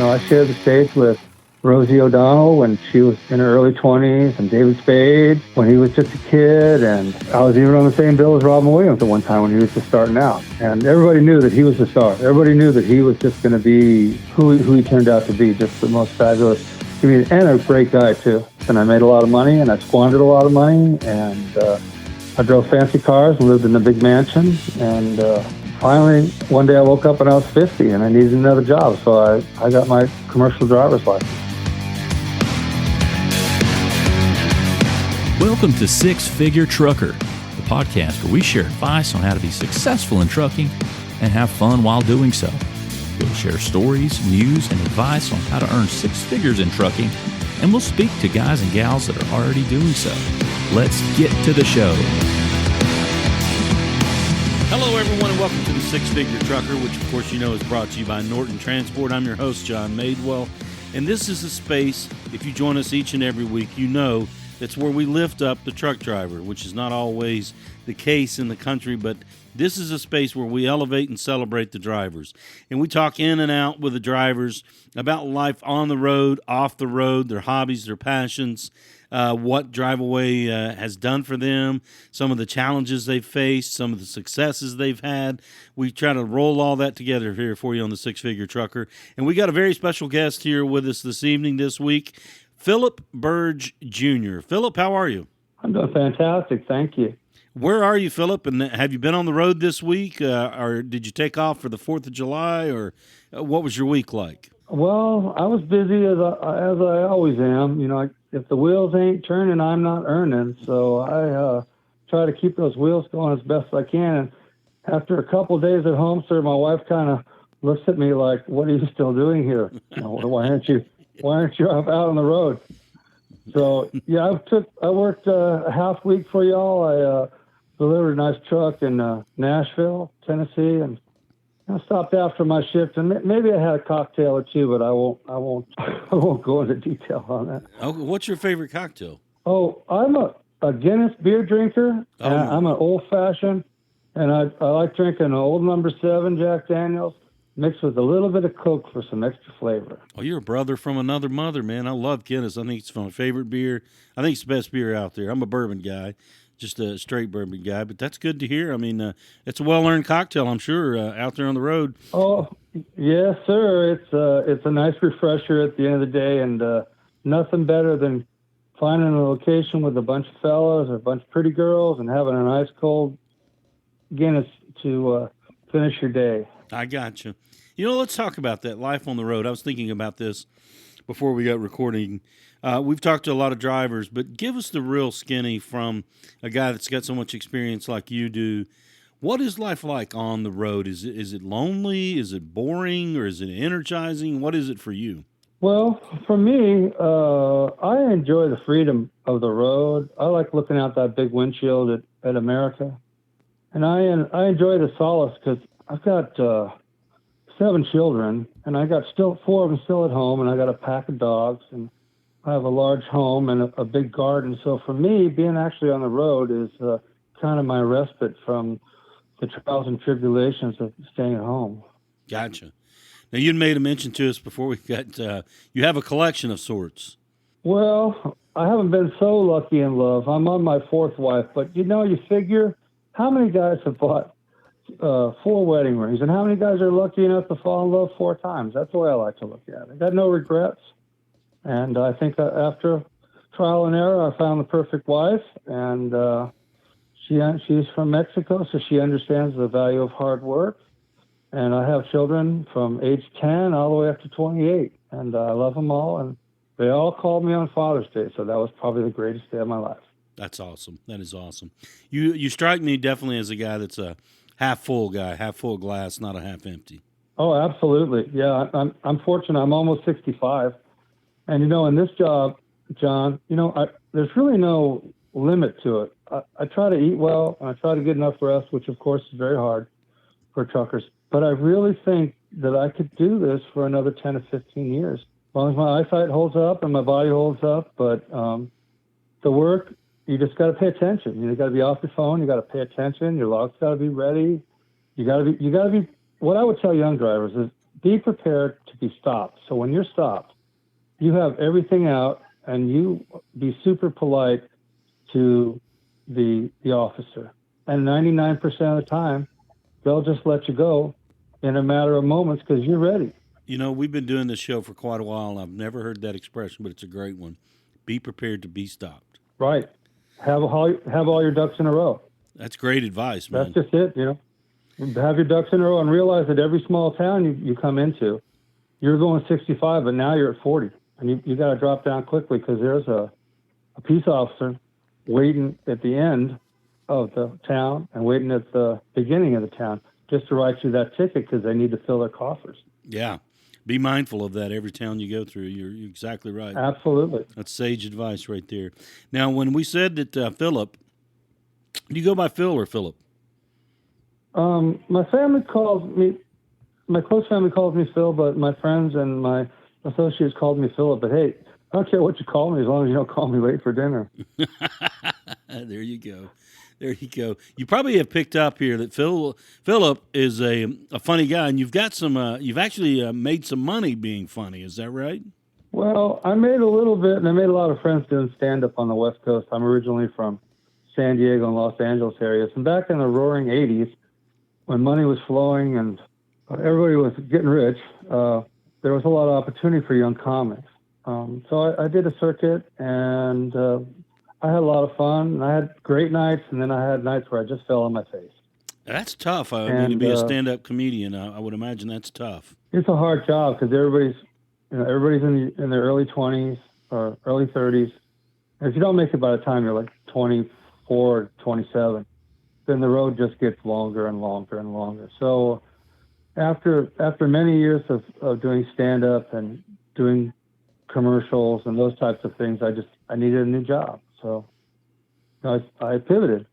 I shared the stage with Rosie O'Donnell when she was in her early 20s, and David Spade when he was just a kid, and I was even on the same bill as Robin Williams at one time when he was just starting out. And everybody knew that he was the star. Everybody knew that he was just going to be who he turned out to be, just the most fabulous comedian and a great guy too. And I made a lot of money, and I squandered a lot of money, and I drove fancy cars and lived in a big mansion, and finally, one day I woke up and I was 50 and I needed another job, so I got my commercial driver's license. Welcome to Six Figure Trucker, the podcast where we share advice on how to be successful in trucking and have fun while doing so. We'll share stories, news, and advice on how to earn six figures in trucking, and we'll speak to guys and gals that are already doing so. Let's get to the show. Hello, everyone, and welcome to the Six Figure Trucker, which, of course, you know is brought to you by Norton Transport. I'm your host, John Madewell, and this is a space, if you join us each and every week, you know that's where we lift up the truck driver, which is not always the case in the country, but this is a space where we elevate and celebrate the drivers. And we talk in and out with the drivers about life on the road, off the road, their hobbies, their passions, what Driveaway has done for them, some of the challenges they've faced, some of the successes they've had. We try to roll all that together here for you on the Six Figure Trucker. And we got a very special guest here with us this evening, this week, Philip Burge Jr. Philip, how are you? I'm doing fantastic, thank you. Where are you, Philip? And have you been on the road this week, or did you take off for the 4th of July, or what was your week like? Well, I was busy as I always am. If the wheels ain't turning, I'm not earning. So I try to keep those wheels going as best I can. And after a couple of days at home, sir, my wife kind of looks at me like, "What are you still doing here? Why aren't you out on the road?" So yeah, I worked a half week for y'all. I delivered a nice truck in Nashville, Tennessee, and I stopped after my shift, and maybe I had a cocktail or two, but I won't go into detail on that. Oh, what's your favorite cocktail? Oh, I'm a Guinness beer drinker. Oh. I'm an old fashioned, and I like drinking an old number 7 Jack Daniels mixed with a little bit of Coke for some extra flavor. Oh, you're a brother from another mother, man. I love Guinness. I think it's my favorite beer. I think it's the best beer out there. I'm a bourbon guy. Just a straight bourbon guy, but that's good to hear. I mean, it's a well-earned cocktail, I'm sure, out there on the road. Oh, yes, sir. It's a nice refresher at the end of the day, and nothing better than finding a location with a bunch of fellas or a bunch of pretty girls and having a nice cold Guinness to finish your day. I got you. Let's talk about that, life on the road. I was thinking about this before we got recording. We've talked to a lot of drivers, but give us the real skinny from a guy that's got so much experience like you do. What is life like on the road? Is it lonely? Is it boring? Or is it energizing? What is it for you? Well, for me, I enjoy the freedom of the road. I like looking out that big windshield at America. And I enjoy the solace because I've got 7 children, and I got 4 of them still at home, and I got a pack of dogs, and I have a large home and a big garden. So for me, being actually on the road is kind of my respite from the trials and tribulations of staying at home. Gotcha. Now, you'd made a mention to us before we got, you have a collection of sorts. Well, I haven't been so lucky in love. I'm on my 4th wife, but you figure how many guys have bought 4 wedding rings, and how many guys are lucky enough to fall in love 4 times? That's the way I like to look at it. I got no regrets. And I think after trial and error, I found the perfect wife, and she's from Mexico, so she understands the value of hard work. And I have children from age 10 all the way up to 28, and I love them all. And they all called me on Father's Day, so that was probably the greatest day of my life. That's awesome. That is awesome. You strike me definitely as a guy that's a half full guy, half full glass, not a half empty. Oh, absolutely. Yeah, I'm fortunate. I'm almost 65. And, in this job, John, there's really no limit to it. I try to eat well, and I try to get enough rest, which, of course, is very hard for truckers. But I really think that I could do this for another 10 to 15 years, as long as my eyesight holds up and my body holds up. But the work, you just got to pay attention. You got to be off your phone. You got to pay attention. Your logs got to be ready. You got to be. What I would tell young drivers is be prepared to be stopped. So when you're stopped, you have everything out, and you be super polite to the officer. And 99% of the time, they'll just let you go in a matter of moments because you're ready. You know, we've been doing this show for quite a while, and I've never heard that expression, but it's a great one. Be prepared to be stopped. Right. Have all your ducks in a row. That's great advice, man. That's just it, Have your ducks in a row and realize that every small town you come into, you're going 65, but now you're at 40. And you got to drop down quickly because there's a peace officer waiting at the end of the town and waiting at the beginning of the town just to write you that ticket because they need to fill their coffers. Yeah. Be mindful of that every town you go through. You're exactly right. Absolutely. That's sage advice right there. Now, when we said that Philip, do you go by Phil or Philip? My family calls me, my close family calls me Phil, but my friends and my associates called me Philip. But hey, I don't care what you call me as long as you don't call me late for dinner. There you go. There you go. You probably have picked up here that Philip is a funny guy, and you've got some. You've actually made some money being funny. Is that right? Well, I made a little bit, and I made a lot of friends doing stand-up on the West Coast. I'm originally from San Diego and Los Angeles areas, and back in the roaring 80s, when money was flowing and everybody was getting rich, there was a lot of opportunity for young comics. So I did a circuit, and I had a lot of fun. And I had great nights, and then I had nights where I just fell on my face. That's tough. I mean, to be a stand-up comedian, I would imagine that's tough. It's a hard job because everybody's in their early 20s or early 30s. And if you don't make it by the time you're like 24, 27, then the road just gets longer and longer and longer. So after many years of doing stand-up and doing commercials and those types of things, I needed a new job. So I pivoted,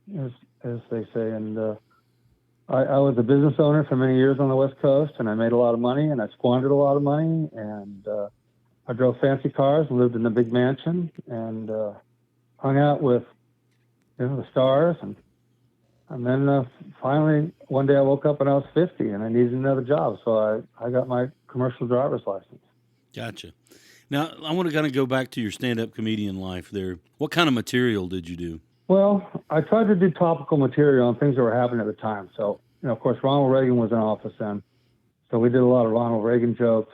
as they say, and I was a business owner for many years on the West Coast, and I made a lot of money, and I squandered a lot of money, and I drove fancy cars and lived in a big mansion, and hung out with the stars, and then finally one day I woke up and I was 50, and I needed another job, so I got my commercial driver's license. Gotcha. Now, I want to kind of go back to your stand-up comedian life there. What kind of material did you do? Well, I tried to do topical material on things that were happening at the time. So, of course, Ronald Reagan was in office then, so we did a lot of Ronald Reagan jokes.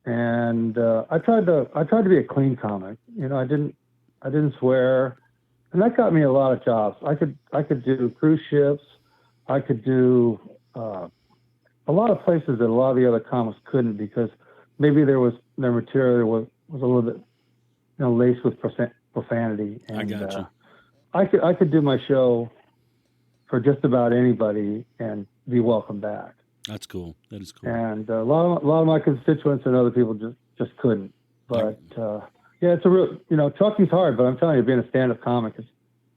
And I tried to be a clean comic. I didn't swear, and that got me a lot of jobs. I could do cruise ships. I could do a lot of places that a lot of the other comics couldn't because maybe their material was a little bit laced with profanity. And, I got you. I could do my show for just about anybody and be welcome back. That's cool. That is cool. And a lot of my constituents and other people just couldn't. But yeah, it's a real trucking's hard. But I'm telling you, being a stand-up comic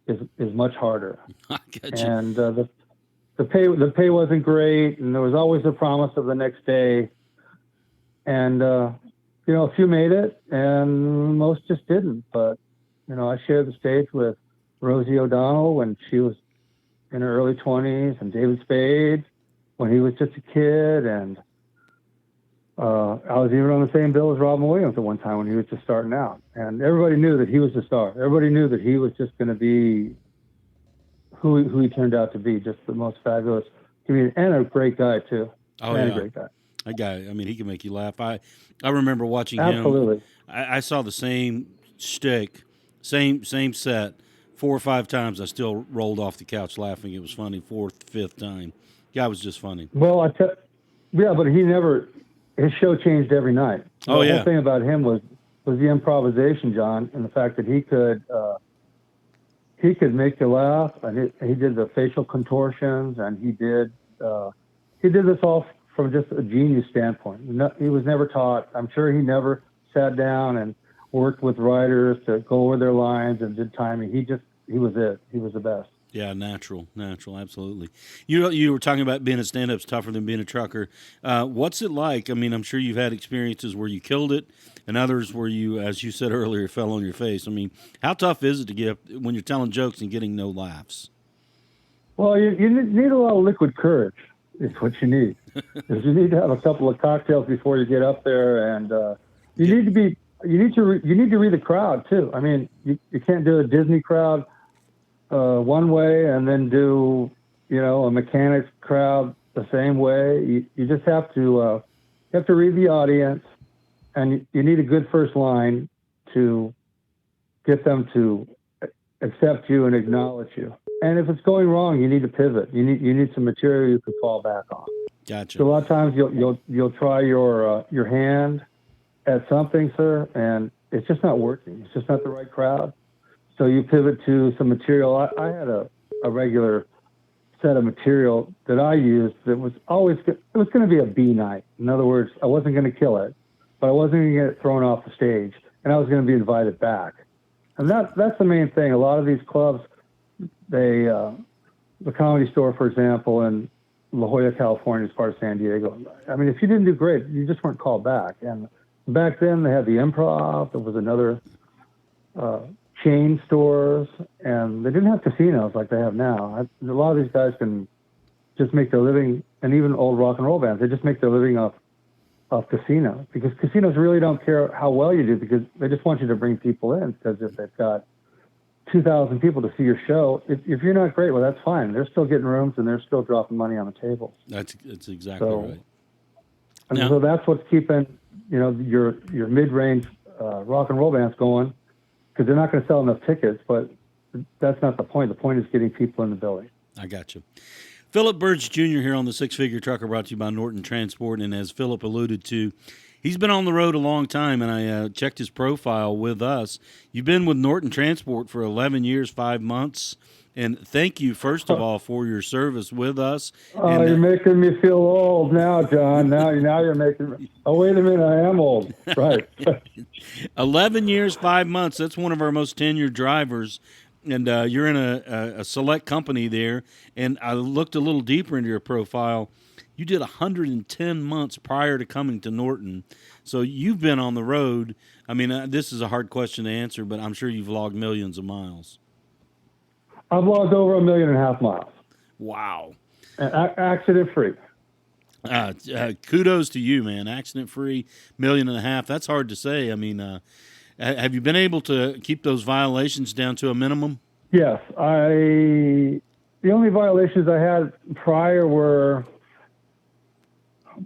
is much harder. I got you. And the pay wasn't great, and there was always the promise of the next day. And a few made it, and most just didn't. But I shared the stage with Rosie O'Donnell when she was in her early 20s, and David Spade when he was just a kid, and I was even on the same bill as Robin Williams at one time when he was just starting out. And everybody knew that he was the star. Everybody knew that he was just going to be who he turned out to be, just the most fabulous comedian, and a great guy too. Oh, and yeah. a great guy. That guy, I mean, he can make you laugh. I remember watching Absolutely. him. I saw the same shtick, same set, 4 or 5 times. I still rolled off the couch laughing. It was funny. 4th, 5th time. Guy was just funny. Well, but his show changed every night. The whole thing about him was the improvisation, John, and the fact that he could make you laugh, and he did the facial contortions, and he did this all from just a genius standpoint. He was never taught. I'm sure he never sat down and worked with writers to go over their lines and did timing. He was it. He was the best. Yeah, natural, absolutely. You were talking about being a stand-up's tougher than being a trucker. What's it like? I mean, I'm sure you've had experiences where you killed it and others where you, as you said earlier, fell on your face. I mean, how tough is it to get when you're telling jokes and getting no laughs? Well, you need a lot of liquid courage. Is what you need. because you need to have a couple of cocktails before you get up there, and you need to read the crowd too. I mean, you can't do a Disney crowd one way and then do a mechanics crowd the same way. You just have to read the audience, and you need a good first line to get them to accept you and acknowledge you. And if it's going wrong, you need to pivot. You need some material you can fall back on. Gotcha. So a lot of times you'll try your hand at something, sir, and it's just not working. It's just not the right crowd. So you pivot to some material. I had a regular set of material that I used that was always it was going to be a B night. In other words, I wasn't going to kill it, but I wasn't going to get it thrown off the stage, and I was going to be invited back. And that's the main thing. A lot of these clubs, the Comedy Store, for example, in La Jolla, California, as far as San Diego. I mean, if you didn't do great, you just weren't called back. And back then, they had the Improv. There was another chain stores, and they didn't have casinos like they have now. A lot of these guys can just make their living, and even old rock and roll bands, they just make their living off casinos, because casinos really don't care how well you do, because they just want you to bring people in, because if they've got 2,000 people to see your show, if you're not great, well, that's fine. They're still getting rooms, and they're still dropping money on the tables. That's exactly right. And so that's what's keeping your mid-range rock and roll bands going, because they're not going to sell enough tickets, but that's not the point. The point is getting people in the building. I got you. Philip Burge Jr. here on the Six Figure Trucker, brought to you by Norton Transport. And as Philip alluded to, he's been on the road a long time, and I checked his profile with us. You've been with Norton Transport for 11 years, 5 months. And thank you, first of all, for your service with us. Oh, you're making me feel old now, John. Now you're making me. Oh, wait a minute. I am old. Right. 11 years, 5 months. That's one of our most tenured drivers. And you're in a select company there. And I looked a little deeper into your profile. You did 110 months prior to coming to Norton. So you've been on the road. I mean, this is a hard question to answer, but I'm sure you've logged millions of miles. I've logged over 1.5 million miles. Wow. Accident-free. Kudos to you, man. Accident-free, 1.5 million. That's hard to say. I mean, have you been able to keep those violations down to a minimum? Yes. The only violations I had prior were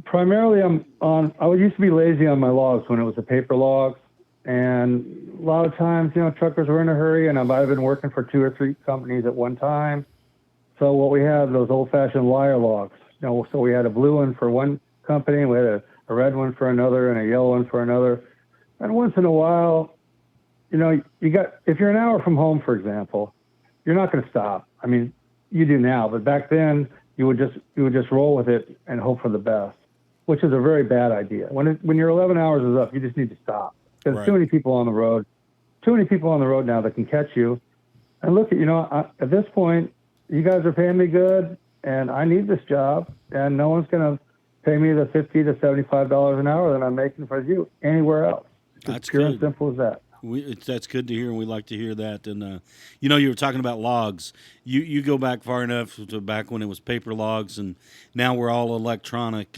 primarily I used to be lazy on my logs when it was the paper logs. And a lot of times, truckers were in a hurry, and I've been working for 2 or 3 companies at one time. So what we had, those old-fashioned wire logs. So we had a blue one for one company, and we had a red one for another, and a yellow one for another. And once in a while, if you're an hour from home, for example, you're not going to stop. I mean, you do now, but back then you would just roll with it and hope for the best, which is a very bad idea. When your 11 hours is up, you just need to stop. There's Right. too many people on the road now that can catch you. And look, at this point, you guys are paying me good, and I need this job, and no one's going to pay me the $50 to $75 an hour that I'm making for you anywhere else. That's pure good. and simple as that. That's good to hear, and we like to hear that. And you were talking about logs. You go back far enough to back when it was paper logs, and now we're all electronic.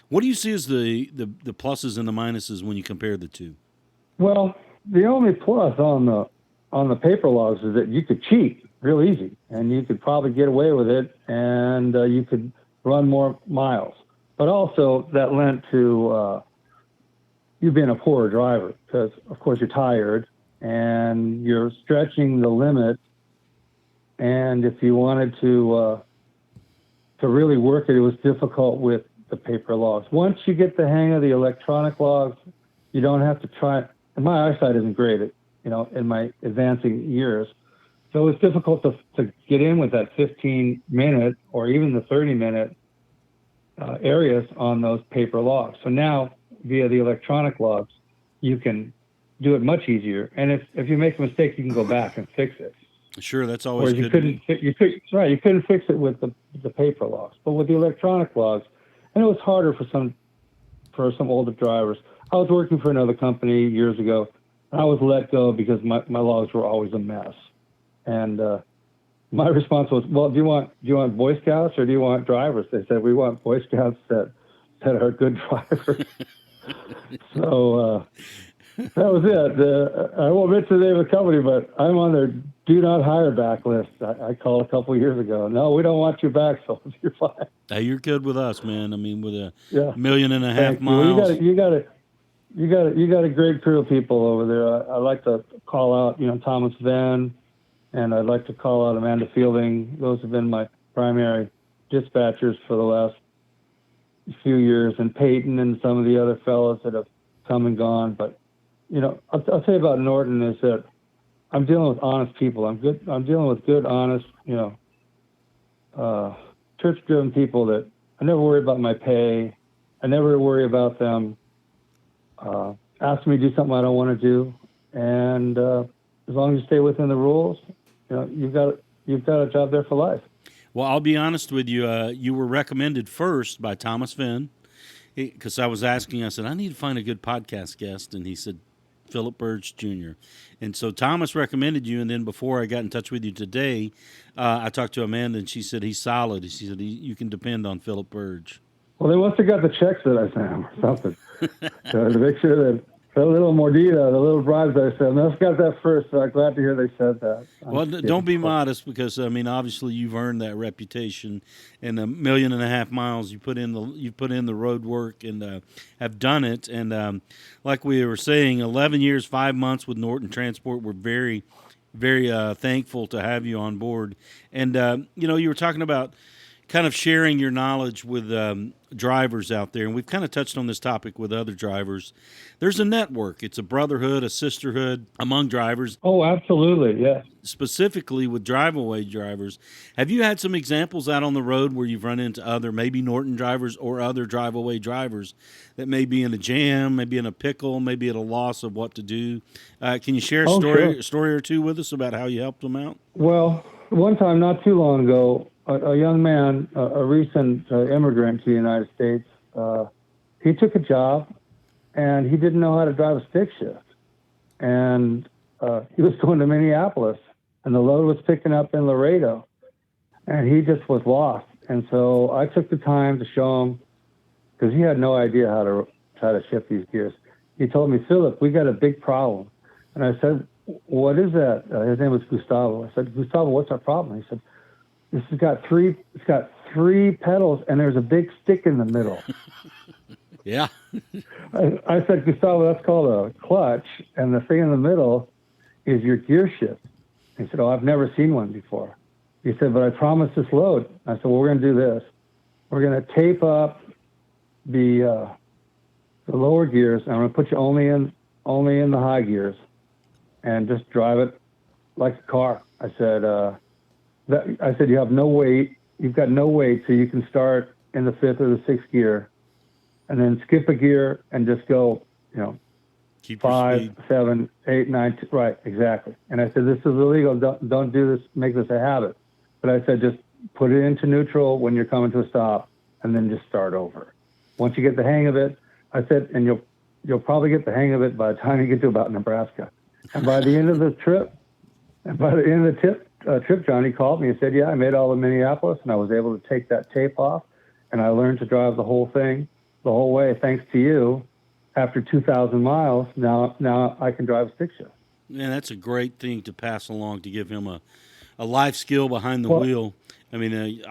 What do you see as the pluses and the minuses when you compare the two? Well, the only plus on the paper logs is that you could cheat real easy, and you could probably get away with it, and you could run more miles. But also that lent to you being a poorer driver, because of course you're tired and you're stretching the limit. And if you wanted to really work it, it was difficult with the paper logs. Once you get the hang of the electronic logs, you don't have to try. And my eyesight isn't great, in my advancing years. So it's difficult to get in with that 15-minute or even the 30-minute areas on those paper logs. So now, via the electronic logs, you can do it much easier. And if you make a mistake, you can go back and fix it. Sure, that's always Whereas good. you couldn't fix it with the paper logs. But with the electronic logs, and it was harder for some older drivers. I was working for another company years ago. I was let go because my logs were always a mess. And my response was, well, do you want Boy Scouts or do you want drivers? They said, we want Boy Scouts that are good drivers. So that was it. I won't mention the name of the company, but I'm on their do not hire back list. I called a couple of years ago. No, we don't want you back, so you're fine. Hey, you're good with us, man. I mean, with a Yeah. 1.5 million Thank miles. You got a great crew of people over there. I like to call out, Thomas Venn, and I'd like to call out Amanda Fielding. Those have been my primary dispatchers for the last few years, and Peyton and some of the other fellows that have come and gone. But I'll tell you about Norton is that I'm dealing with honest people. I'm dealing with good, honest, church-driven people that I never worry about my pay. I never worry about them asking me to do something I don't want to do. And as long as you stay within the rules, you've got a job there for life. Well, I'll be honest with you. You were recommended first by Thomas Venn, because I was asking. I said, I need to find a good podcast guest, and he said, Philip Burge Jr. And so Thomas recommended you, and then before I got in touch with you today, I talked to Amanda, and she said he's solid. She said you can depend on Philip Burge. Well, they must have got the checks that I sent them or something. To make sure that a little mordida, the little bribes I sent, they got that first, so I'm glad to hear they said that. Well, don't be modest, because, I mean, obviously you've earned that reputation, and 1.5 million miles you put in the road work and have done it. And like we were saying, 11 years, 5 months with Norton Transport. We're very, very thankful to have you on board. And, you were talking about kind of sharing your knowledge with drivers out there, and we've kind of touched on this topic with other drivers. There's a network. It's a brotherhood, a sisterhood among drivers. Oh, absolutely, yeah. Specifically with Driveaway drivers. Have you had some examples out on the road where you've run into other, maybe Norton drivers or other Driveaway drivers that may be in a jam, maybe in a pickle, maybe at a loss of what to do? Can you share a story or two with us about how you helped them out? Well, one time not too long ago, a young man, a recent immigrant to the United States, he took a job and he didn't know how to drive a stick shift. And he was going to Minneapolis, and the load was picking up in Laredo, and he just was lost. And so I took the time to show him, because he had no idea how to shift these gears. He told me, Philip, we got a big problem. And I said, what is that? His name was Gustavo. I said, Gustavo, what's our problem? He said, it's got three pedals, and there's a big stick in the middle. Yeah. I said, Gustavo, that's called a clutch, and the thing in the middle is your gear shift. He said, oh, I've never seen one before. He said, but I promised this load. I said, well, we're going to do this. We're going to tape up the lower gears, and I'm going to put you only in the high gears, and just drive it like a car. I said, you have no weight. You've got no weight, so you can start in the fifth or the sixth gear, and then skip a gear and just go, Keep 5, 7, 8, 9. Right, exactly. And I said, this is illegal. Don't do this. Make this a habit. But I said, just put it into neutral when you're coming to a stop, and then just start over. Once you get the hang of it, I said, and you'll probably get the hang of it by the time you get to about Nebraska. And by the end of the trip, Johnny called me and said, yeah, I made all of Minneapolis, and I was able to take that tape off, and I learned to drive the whole thing, the whole way, thanks to you. After 2,000 miles, now I can drive a stick shift. Yeah, that's a great thing to pass along, to give him a life skill behind the wheel. I mean,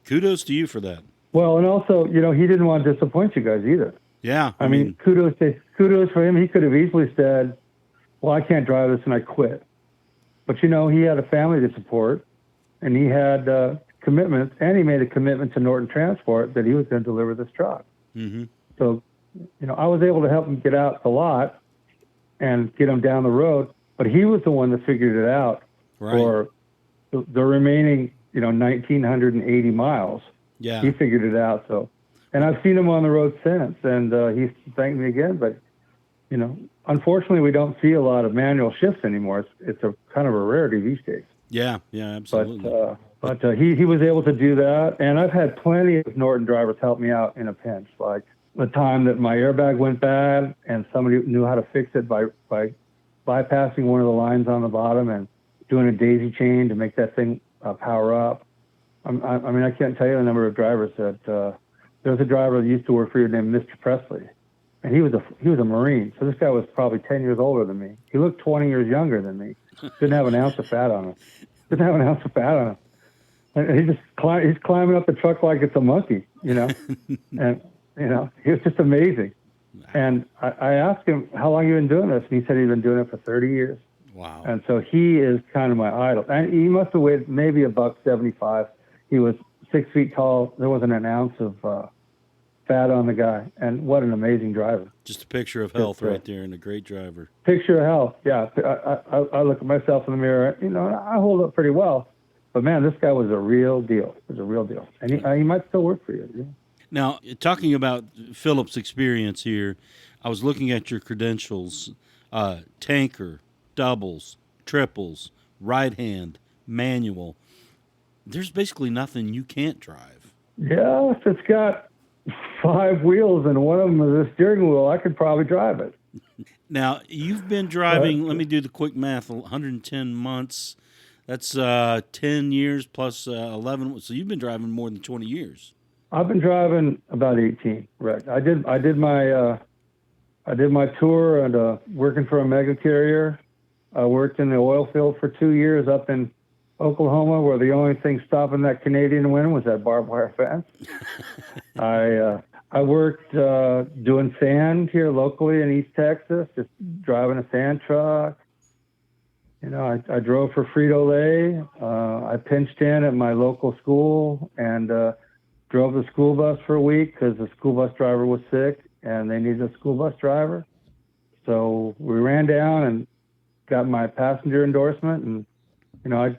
kudos to you for that. Well, and also, he didn't want to disappoint you guys either. Yeah. I mean, kudos for him. He could have easily said, well, I can't drive this, and I quit. But, he had a family to support, and he had commitments, and he made a commitment to Norton Transport that he was going to deliver this truck. Mm-hmm. So, I was able to help him get out the lot and get him down the road, but he was the one that figured it out for the remaining, 1,980 miles. Yeah. He figured it out. So, and I've seen him on the road since, and he's thanked me again. But, unfortunately, we don't see a lot of manual shifts anymore. It's a kind of a rarity these days. Yeah, absolutely. But he was able to do that, and I've had plenty of Norton drivers help me out in a pinch, like the time that my airbag went bad and somebody knew how to fix it by bypassing one of the lines on the bottom and doing a daisy chain to make that thing power up. I mean, I can't tell you the number of drivers that there was a driver that used to work for you named Mr. Presley, and he was a Marine. So this guy was probably 10 years older than me. He looked 20 years younger than me. Didn't have an ounce of fat on him. And he's climbing up the truck like it's a monkey, you know. And he was just amazing. And I asked him, how long have you been doing this? And he said he'd been doing it for 30 years. Wow. And so he is kind of my idol. And he must have weighed maybe $175. He was 6 feet tall. There wasn't an ounce of fat on the guy. And what an amazing driver. Just a picture of health right there, and a great driver. Picture of health, yeah. I look at myself in the mirror, and I hold up pretty well. But, man, this guy was a real deal. And he might still work for you. Yeah. Now, talking about Philip's experience here, I was looking at your credentials, tanker, doubles, triples, right hand, manual. There's basically nothing you can't drive. Yeah, if it's got 5 wheels and one of them is a steering wheel, I could probably drive it. Now, you've been driving, let me do the quick math, 110 months. That's 10 years plus 11. So you've been driving more than 20 years. I've been driving about 18. Right. I did my tour and working for a mega carrier. I worked in the oil field for 2 years up in Oklahoma, where the only thing stopping that Canadian wind was that barbed wire fence. I worked doing sand here locally in East Texas, just driving a sand truck. I drove for Frito-Lay. I pinched in at my local school and drove the school bus for a week because the school bus driver was sick and they needed a school bus driver. So we ran down and got my passenger endorsement, and I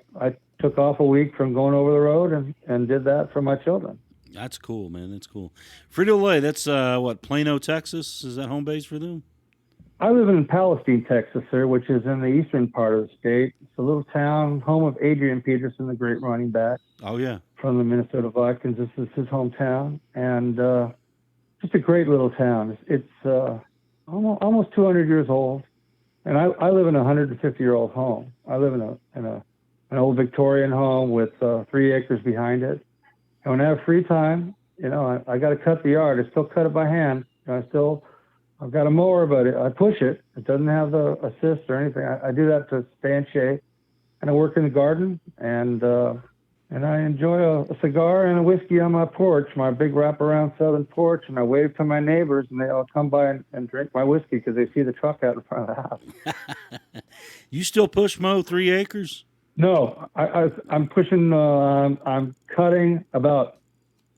took off a week from going over the road and did that for my children. That's cool, man. That's cool. Frito-Lay, that's Plano, Texas? Is that home base for them? I live in Palestine, Texas, sir, which is in the eastern part of the state. It's a little town, home of Adrian Peterson, the great running back. Oh, yeah. From the Minnesota Vikings. This is his hometown. And just a great little town. It's almost 200 years old. And I live in a 150-year-old home. I live in an old Victorian home with 3 acres behind it. And when I have free time, I got to cut the yard. I still cut it by hand. I've got a mower, but I push it. It doesn't have the assist or anything. I do that to stay in shape. And I work in the garden, and I enjoy a cigar and a whiskey on my porch, my big wraparound southern porch, and I wave to my neighbors, and they all come by and drink my whiskey because they see the truck out in front of the house. You still push mow 3 acres? No, I'm pushing, I'm cutting about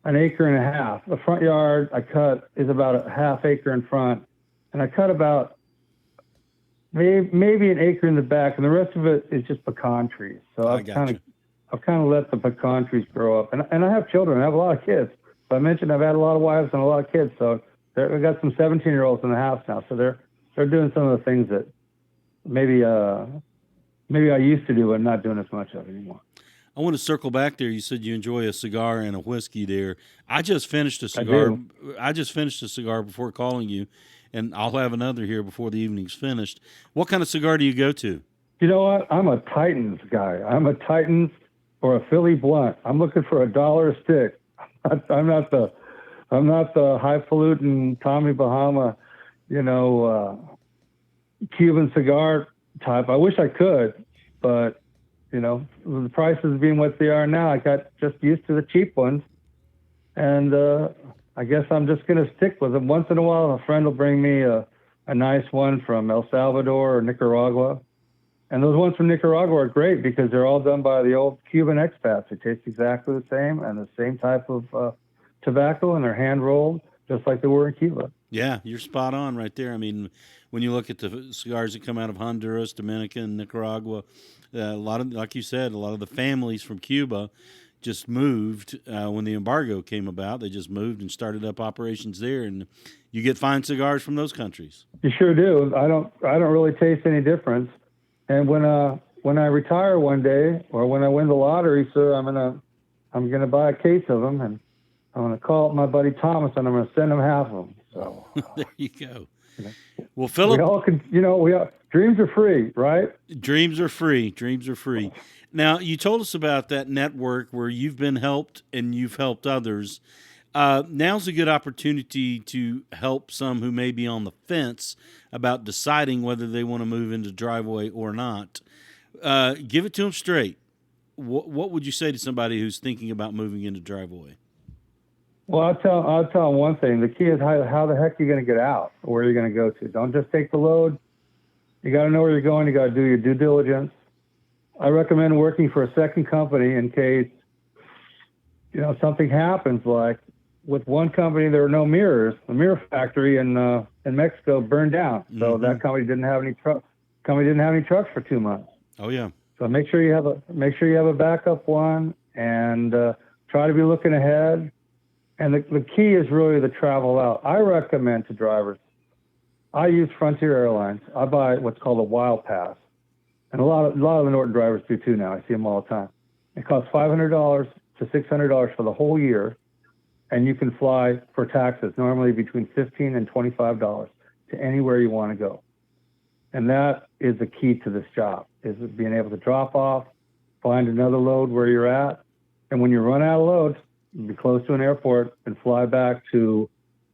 1.5 acres. The front yard I cut is about a 1/2 acre in front, and I cut about maybe 1 acre in the back, and the rest of it is just pecan trees. So I've kind of let the pecan trees grow up, and I have children. I have a lot of kids. So I mentioned I've had a lot of wives and a lot of kids. So we got some 17-year-olds in the house now. So they're doing some of the things that maybe I used to do, but not doing as much of anymore. I want to circle back there. You said you enjoy a cigar and a whiskey there. I just finished a cigar. I just finished a cigar before calling you, and I'll have another here before the evening's finished. What kind of cigar do you go to? You know what? I'm a Titans guy. I'm a Titans or a Philly Blunt. I'm looking for $1 a stick. I'm not the highfalutin Tommy Bahama, Cuban cigar type. I wish I could, but the prices being what they are now, I got just used to the cheap ones, and I guess I'm just going to stick with them. Once in a while, a friend will bring me a nice one from El Salvador or Nicaragua, and those ones from Nicaragua are great because they're all done by the old Cuban expats. They taste exactly the same and the same type of tobacco, and they're hand rolled just like they were in Cuba. Yeah, you're spot on right there. I mean, when you look at the cigars that come out of Honduras, Dominican, Nicaragua, a lot of, like you said, a lot of the families from Cuba just moved when the embargo came about. They just moved and started up operations there, and you get fine cigars from those countries. You sure do. I don't really taste any difference. And when I retire one day, or when I win the lottery, sir, I'm gonna buy a case of them, and I'm gonna call up my buddy Thomas, and I'm gonna send him half of them. So there you go. Well, Philip, we all can, dreams are free, right? Dreams are free. Dreams are free. Now, you told us about that network where you've been helped and you've helped others. Now's a good opportunity to help some who may be on the fence about deciding whether they want to move into Driveway or not. Give it to them straight. What would you say to somebody who's thinking about moving into Driveway? Well, I'll tell them one thing. The key is how the heck you're going to get out, or where you're going to go to. Don't just take the load. You got to know where you're going. You got to do your due diligence. I recommend working for a second company in case, something happens. Like with one company, there were no mirrors. The mirror factory in Mexico burned down, so that company didn't have any trucks. For 2 months. Oh yeah. So make sure you have a backup one, and try to be looking ahead. And the key is really the travel out. I recommend to drivers. I use Frontier Airlines. I buy what's called a Wild Pass, and a lot of the Norton drivers do too now. I see them all the time. It costs $500 to $600 for the whole year, and you can fly for taxes, normally between $15 and $25 to anywhere you want to go. And that is the key to this job, is being able to drop off, find another load where you're at, and when you run out of loads, be close to an airport and fly back to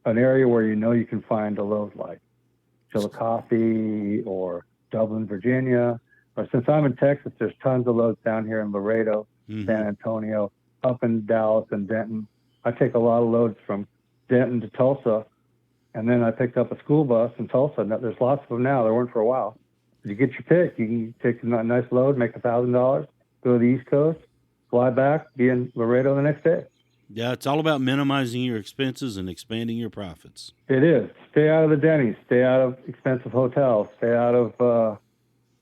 an area where you can find a load, like Chillicothe or Dublin, Virginia. Or since I'm in Texas, there's tons of loads down here in Laredo, San Antonio, up in Dallas and Denton. I take a lot of loads from Denton to Tulsa, and then I picked up a school bus in Tulsa. Now, there's lots of them now. There weren't for a while. You get your pick. You can take a nice load, make $1,000, go to the East Coast, fly back, be in Laredo the next day. Yeah, it's all about minimizing your expenses and expanding your profits. It is. Stay out of the Denny's. Stay out of expensive hotels. Stay out of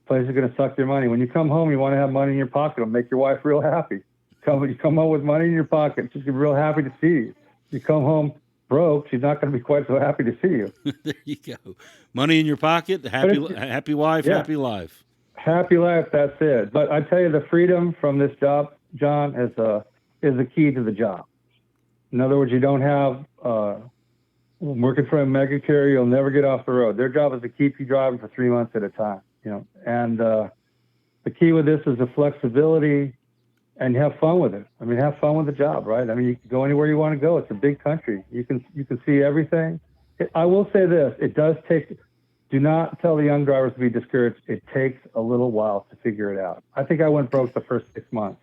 places that are going to suck your money. When you come home, you want to have money in your pocket. It'll make your wife real happy. You come home with money in your pocket. She's real happy to see you. You come home broke, she's not going to be quite so happy to see you. There you go. Money in your pocket, happy wife, yeah. Happy life. Happy life, that's it. But I tell you, the freedom from this job, John, is the key to the job. In other words, you don't have working for a mega carrier, you'll never get off the road. Their job is to keep you driving for 3 months at a time. And the key with this is the flexibility, and have fun with it. I mean, have fun with the job, right? I mean, you can go anywhere you want to go. It's a big country. You can see everything. I will say this: it does take. Do not tell the young drivers to be discouraged. It takes a little while to figure it out. I think I went broke the first 6 months,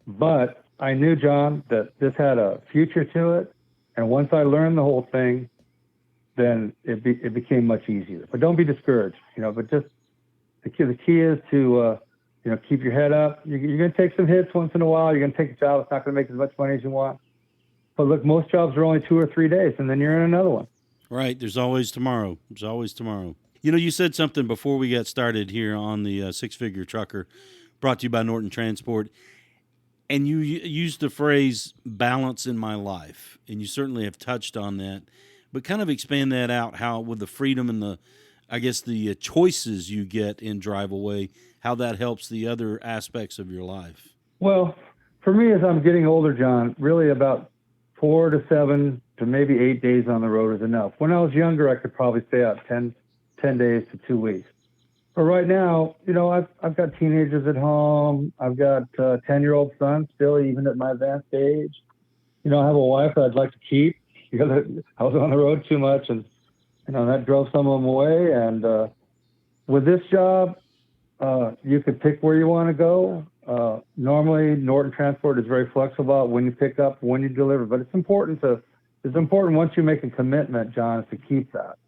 but I knew, John, that this had a future to it. And once I learned the whole thing, then it became much easier. But don't be discouraged, But just the key is to keep your head up. You're going to take some hits once in a while. You're going to take a job that's not going to make as much money as you want. But look, most jobs are only 2 or 3 days, and then you're in another one. Right. There's always tomorrow. You said something before we got started here on the Six-Figure Trucker, brought to you by Norton Transport. And you used the phrase balance in my life. And you certainly have touched on that. But kind of expand that out, how with the freedom and the choices you get in Driveaway, how that helps the other aspects of your life. Well, for me, as I'm getting older, John, really about 4 to 7 to maybe 8 days on the road is enough. When I was younger, I could probably stay out 10 days to 2 weeks. But right now, I've got teenagers at home. I've got a 10-year-old son still, even at my advanced age. I have a wife that I'd like to keep because I was on the road too much, and that drove some of them away. And with this job, you could pick where you want to go. Normally, Norton Transport is very flexible about when you pick up, when you deliver. But it's important once you make a commitment, John, is to keep that.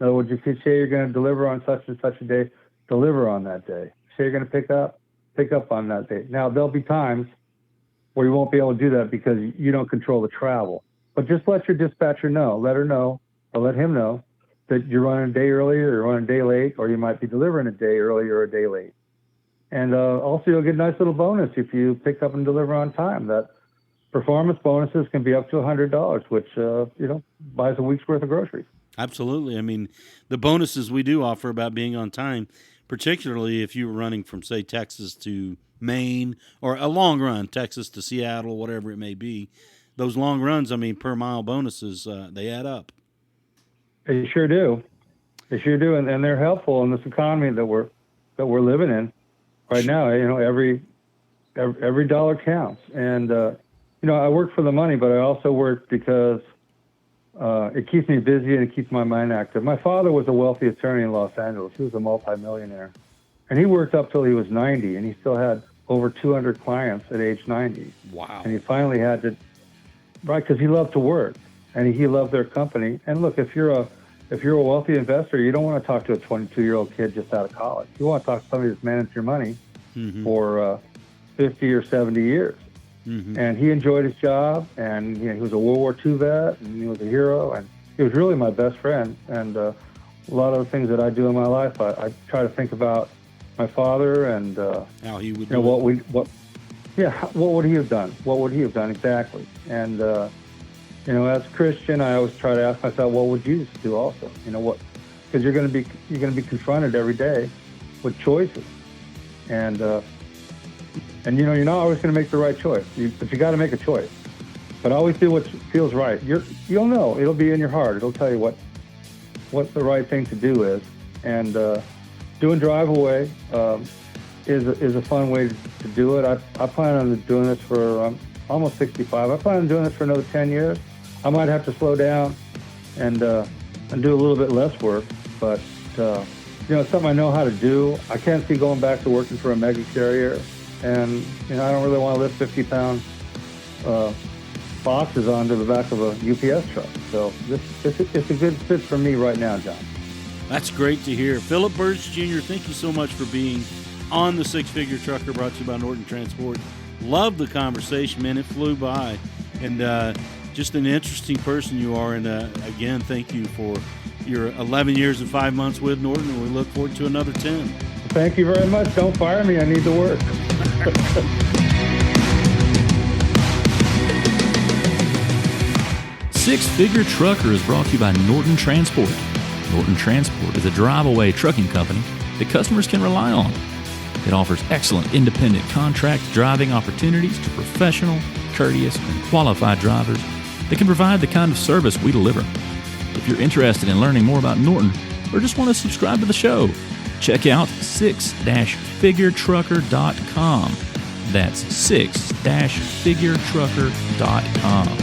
In other words, if you say you're going to deliver on such and such a day, deliver on that day. Say you're going to pick up on that day. Now, there'll be times where you won't be able to do that because you don't control the travel. But just let your dispatcher know, let her know, or let him know that you're running a day early or you're running a day late, or you might be delivering a day early or a day late. And also, you'll get a nice little bonus if you pick up and deliver on time. That performance bonuses can be up to $100, which buys a week's worth of groceries. Absolutely. I mean, the bonuses we do offer about being on time, particularly if you were running from, say, Texas to Maine, or a long run, Texas to Seattle, whatever it may be. Those long runs, per mile bonuses, they add up. They sure do. They sure do, and they're helpful in this economy that we're living in right now. You know, every dollar counts, and you know, I work for the money, but I also work because it keeps me busy and it keeps my mind active. My father was a wealthy attorney in Los Angeles. He was a multimillionaire, and he worked up till he was 90, and he still had over 200 clients at age 90. Wow! And he finally had to, right, because he loved to work, and he loved their company. And look, if you're a wealthy investor, you don't want to talk to a 22-year-old kid just out of college. You want to talk to somebody that's managed your money for 50 or 70 years. And he enjoyed his job, and you know, he was a World War II vet, and he was a hero, and he was really my best friend. And a lot of the things that I do in my life, I try to think about my father and how he would do what would he have done? What would he have done exactly? And you know, as a Christian, I always try to ask myself, what would Jesus do also? You know, what? Because you're going to be confronted every day with choices, and you know, you're not always going to make the right choice, but you got to make a choice. But always do what feels right. You'll know. It'll be in your heart. It'll tell you what the right thing to do is. And doing Driveaway is a fun way to do it. I plan on doing this for almost 65. I plan on doing this for another 10 years. I might have to slow down and do a little bit less work, but you know, it's something I know how to do. I can't see going back to working for a mega carrier. And, you know, I don't really want to lift 50-pound boxes onto the back of a UPS truck. So it's a good fit for me right now, John. That's great to hear. Philip Burge Jr., thank you so much for being on the Six Figure Trucker, brought to you by Norton Transport. Love the conversation, man. It flew by. And just an interesting person you are. And, again, thank you for your 11 years and 5 months with Norton, and we look forward to another 10. Thank you very much. Don't fire me. I need to work. Six Figure Trucker is brought to you by Norton Transport. Norton Transport is a drive-away trucking company that customers can rely on. It offers excellent independent contract driving opportunities to professional, courteous, and qualified drivers that can provide the kind of service we deliver. If you're interested in learning more about Norton or just want to subscribe to the show, check out 6-figuretrucker.com. That's 6-figuretrucker.com.